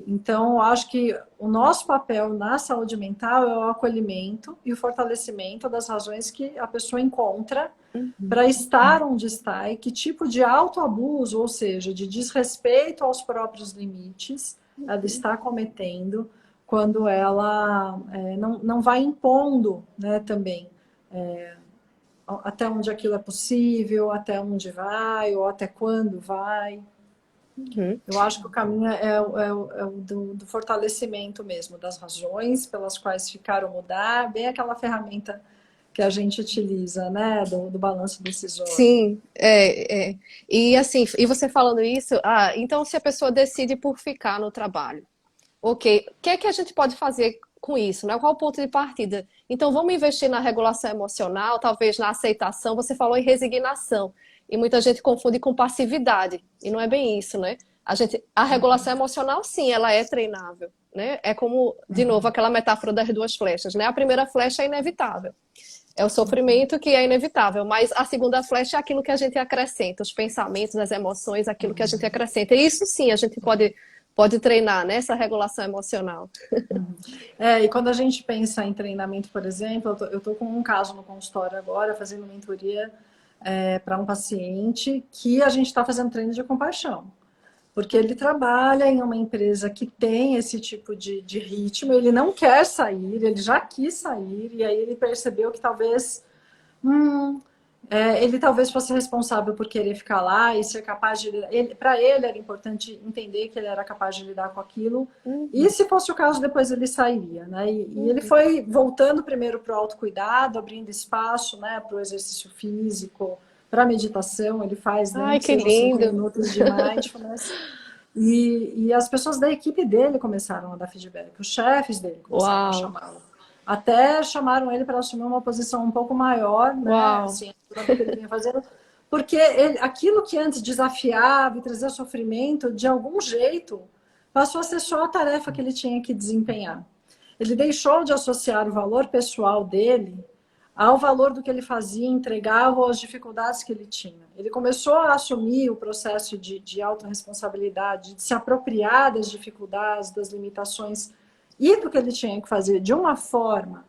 Então, eu acho que o nosso papel na saúde mental é o acolhimento e o fortalecimento das razões que a pessoa encontra para estar onde está e que tipo de autoabuso, ou seja, de desrespeito aos próprios limites, ela está cometendo quando ela não vai impondo, né, também até onde aquilo é possível, até onde vai, ou até quando vai. Eu acho que o caminho é o do fortalecimento mesmo, das razões pelas quais ficar ou mudar, bem aquela ferramenta que a gente utiliza, né, do balanço decisório. Sim, E assim, e você falando isso, então se a pessoa decide por ficar no trabalho, ok, o que é que a gente pode fazer com isso, né? Qual o ponto de partida? Então vamos investir na regulação emocional, talvez na aceitação. Você falou em resignação, e muita gente confunde com passividade, e não é bem isso, né? A regulação emocional, sim, ela é treinável, né? É como, de novo, aquela metáfora das duas flechas, né? A primeira flecha é inevitável. É o sofrimento que é inevitável, mas a segunda flecha é aquilo que a gente acrescenta, os pensamentos, as emoções, aquilo que a gente acrescenta. E isso sim, a gente pode treinar, né? Essa regulação emocional. E quando a gente pensa em treinamento, por exemplo, eu estou com um caso no consultório agora, fazendo mentoria para um paciente que a gente está fazendo treino de compaixão. Porque ele trabalha em uma empresa que tem esse tipo de ritmo, ele não quer sair, ele já quis sair, e aí ele percebeu que talvez ele talvez fosse responsável por querer ficar lá e ser capaz de... Para ele era importante entender que ele era capaz de lidar com aquilo, e se fosse o caso, depois ele sairia. Né? E ele foi voltando primeiro para o autocuidado, abrindo espaço, né, para o exercício físico, para a meditação, ele faz Ai, que 5 lindo! minutos de mindfulness. E as pessoas da equipe dele começaram a dar feedback, os chefes dele começaram a chamá-lo. Até chamaram ele para assumir uma posição um pouco maior, né? Assim, do que ele vinha fazendo, porque aquilo que antes desafiava e trazia sofrimento, de algum jeito, passou a ser só a tarefa que ele tinha que desempenhar. Ele deixou de associar o valor pessoal dele ao valor do que ele fazia, entregava, ou às dificuldades que ele tinha. Ele começou a assumir o processo de autorresponsabilidade, de se apropriar das dificuldades, das limitações e do que ele tinha que fazer de uma forma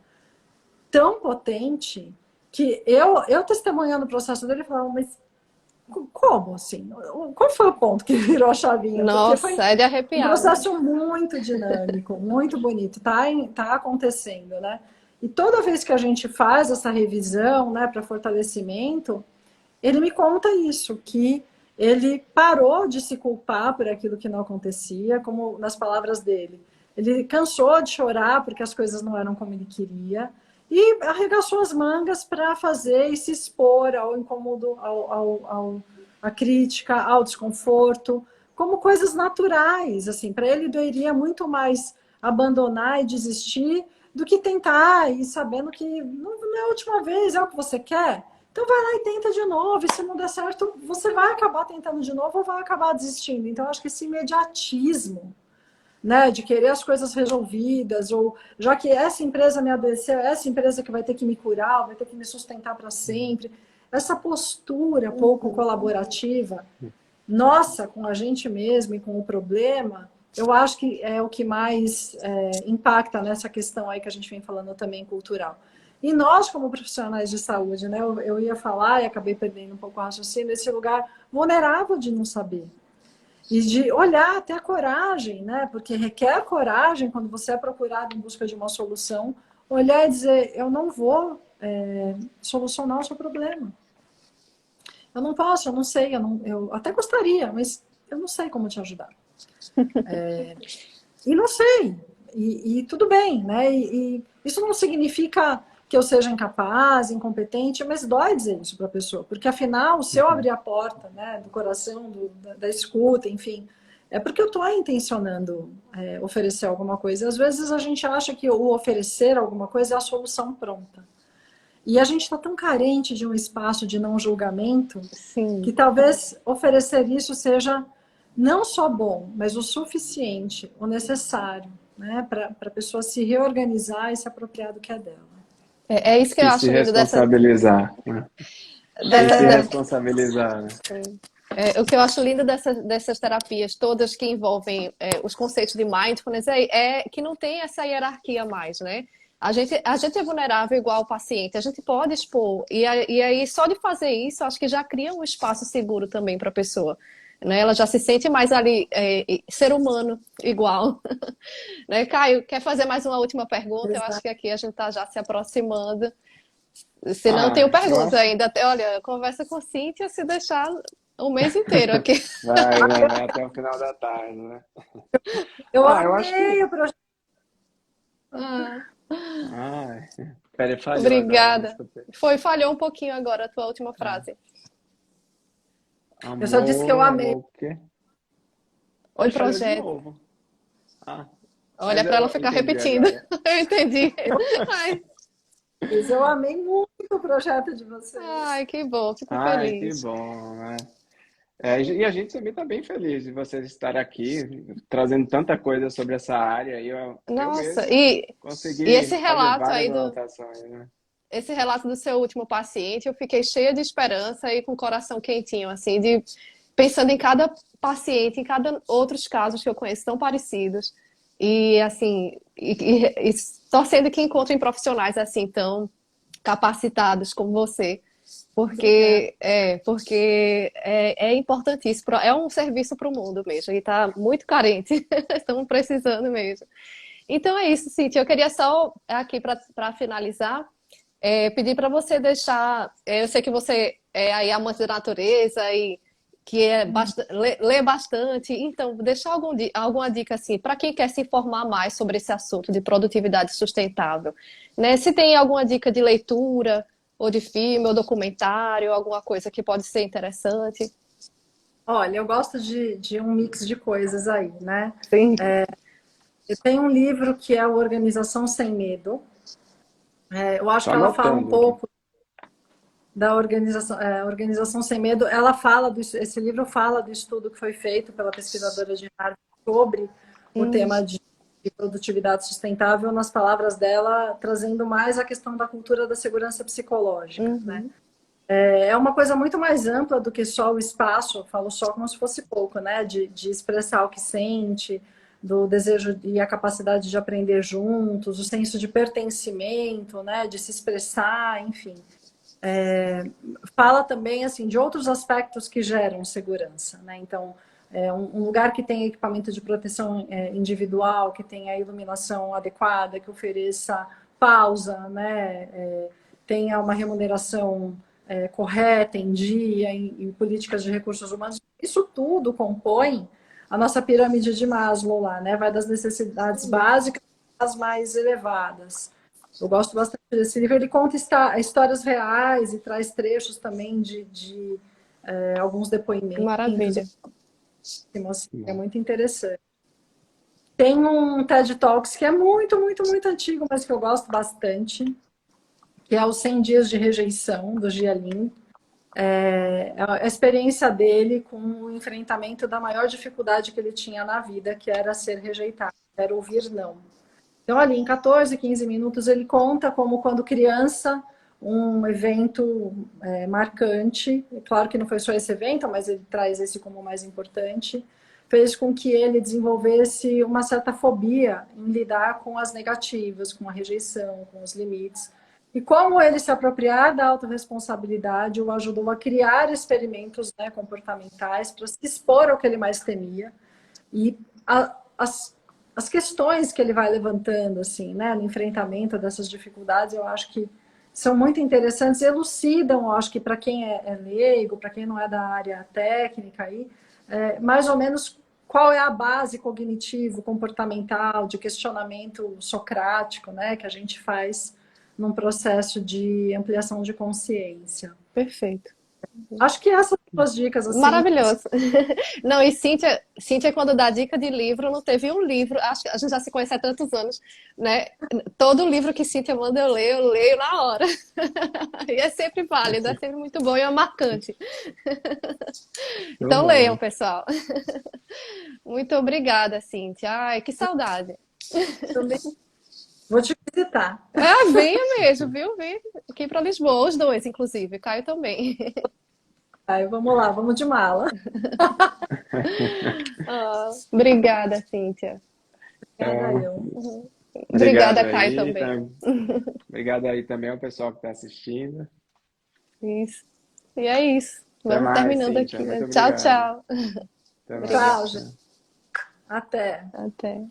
tão potente que eu testemunhando o processo dele, falava, mas como assim? Qual foi o ponto que virou a chavinha? Nossa, foi é de arrepiar. Um processo muito dinâmico, muito bonito, tá acontecendo, né? E toda vez que a gente faz essa revisão, né, para fortalecimento, ele me conta isso, que ele parou de se culpar por aquilo que não acontecia, como nas palavras dele. Ele cansou de chorar porque as coisas não eram como ele queria e arregaçou as mangas para fazer e se expor ao incômodo, à crítica, ao desconforto, como coisas naturais. Assim, para ele doeria muito mais abandonar e desistir do que tentar e sabendo que não é a última vez, é o que você quer. Então vai lá e tenta de novo, e se não der certo, você vai acabar tentando de novo ou vai acabar desistindo. Então, acho que esse imediatismo, né, de querer as coisas resolvidas, ou já que essa empresa me adoeceu, essa empresa que vai ter que me curar, vai ter que me sustentar para sempre, essa postura pouco colaborativa, nossa, com a gente mesmo e com o problema, eu acho que é o que mais impacta nessa questão aí que a gente vem falando também cultural. E nós, como profissionais de saúde, né, eu ia falar e acabei perdendo um pouco o raciocínio, esse lugar vulnerável de não saber. E de olhar, ter a coragem, né? Porque requer coragem quando você é procurado em busca de uma solução, olhar e dizer, eu não vou solucionar o seu problema. Eu não posso, eu não sei, eu até gostaria, mas eu não sei como te ajudar. E não sei, e tudo bem, né? E isso não significa que eu seja incapaz, incompetente, mas dói dizer isso para a pessoa, porque afinal, se eu abrir a porta, né, do coração, da escuta, enfim, é porque eu estou intencionando oferecer alguma coisa. Às vezes a gente acha que o oferecer alguma coisa é a solução pronta. E a gente está tão carente de um espaço de não julgamento, Sim. que talvez oferecer isso seja não só bom, mas o suficiente, o necessário, né, para a pessoa se reorganizar e se apropriar do que é dela. É isso que eu E se acho lindo responsabilizar, né? E se responsabilizar, né? o que eu acho lindo dessas terapias todas que envolvem os conceitos de mindfulness é que não tem essa hierarquia mais, né? A gente é vulnerável igual ao paciente, a gente pode expor, e aí só de fazer isso, acho que já cria um espaço seguro também para a pessoa. Né? Ela já se sente mais ali, ser humano igual. Né? Caio, quer fazer mais uma última pergunta? Exato. Eu acho que aqui a gente está já se aproximando. Se não, tenho pergunta ainda. Olha, conversa com Cíntia se deixar o mês inteiro aqui. Vai até o final da tarde, né? Eu eu acho que... o projeto. Peraí, falhou Obrigada. agora, Falhou um pouquinho agora a tua última frase. Eu só disse que eu amei. O quê? Oi, Falhou de projeto. novo. Olha, para ela ficar repetindo. Agora. Eu entendi. Mas eu amei muito o projeto de vocês. Ai, que bom, fico Que feliz. bom, né? E a gente também está bem feliz de vocês estarem aqui, trazendo tanta coisa sobre essa área. Nossa, e e esse fazer relato várias aí anotações, né? esse relato do seu último paciente, eu fiquei cheia de esperança e com o coração quentinho, assim, pensando em cada paciente, em cada outros casos que eu conheço tão parecidos. E, assim, e torcendo que encontrem profissionais, assim, tão capacitados como você. Porque é importantíssimo, é um serviço para o mundo mesmo, e está muito carente, estamos precisando mesmo. Então é isso, Cíntia, eu queria só aqui para finalizar, pedir para você deixar, eu sei que você é aí amante da natureza e que lê bastante, então deixar alguma dica assim, para quem quer se informar mais sobre esse assunto de produtividade sustentável, né? Se tem alguma dica de leitura, ou de filme, ou documentário, alguma coisa que pode ser interessante. Olha, eu gosto de um mix de coisas aí, né? Sim. Eu tenho um livro que é o Organização Sem Medo. Eu acho que ela fala um Aqui. pouco da Organização Sem Medo. Esse livro fala do estudo que foi feito pela pesquisadora de Harvard sobre o tema de produtividade sustentável, nas palavras dela, trazendo mais a questão da cultura da segurança psicológica, né? É uma coisa muito mais ampla do que só o espaço, eu falo só como se fosse pouco, né? De expressar o que sente, do desejo e a capacidade de aprender juntos, o senso de pertencimento, né? De se expressar, enfim. Fala também assim de outros aspectos que geram segurança, né? Então, um lugar que tem equipamento de proteção individual, que tenha iluminação adequada, que ofereça pausa, né? Tenha uma remuneração correta, em dia, em políticas de recursos humanos. Isso tudo compõe a nossa pirâmide de Maslow lá, né? Vai das necessidades básicas às mais elevadas. Eu gosto bastante desse livro. Ele conta histórias reais e traz trechos também de alguns depoimentos. Maravilha. É muito interessante. Tem um TED Talks que é muito, muito, muito antigo, mas que eu gosto bastante, que é os 100 Dias de Rejeição, do Jia Lin. A experiência dele com o enfrentamento da maior dificuldade que ele tinha na vida, que era ser rejeitado, era ouvir não. Então, ali em 14, 15 minutos, ele conta como, quando criança, um evento marcante. É claro que não foi só esse evento, mas ele traz esse como o mais importante. fez com que ele desenvolvesse uma certa fobia em lidar com as negativas, com a rejeição, com os limites. E como ele se apropriar da autorresponsabilidade o ajudou a criar experimentos, né, comportamentais para se expor ao que ele mais temia. E as questões que ele vai levantando assim, né, no enfrentamento dessas dificuldades, eu acho que são muito interessantes, elucidam, eu acho que para quem é leigo, para quem não é da área técnica, aí, mais ou menos qual é a base cognitivo, comportamental, de questionamento socrático, né, que a gente faz num processo de ampliação de consciência. Perfeito. Acho que essas duas dicas, assim... Maravilhoso. Não, e Cíntia, quando dá dica de livro, não teve um livro, acho que a gente já se conhece há tantos anos, né? Todo livro que Cíntia manda eu leio na hora. E é sempre válido, é sempre muito bom e é marcante. Então leiam, pessoal. Muito obrigada, Cíntia. Ai, que saudade. Também vou te visitar. Ah, venha mesmo, viu? Vem aqui para Lisboa, os dois, inclusive. Caio também. Aí, vamos lá, vamos de mala. Obrigada, Cíntia. Obrigada, eu. Obrigada, Caio, também. Obrigado aí também ao pessoal que está assistindo. Isso. E é isso. Até Vamos mais, terminando Cíntia. aqui. Muito Tchau, obrigado. tchau. Até mais. Tchau, gente. Até. Até.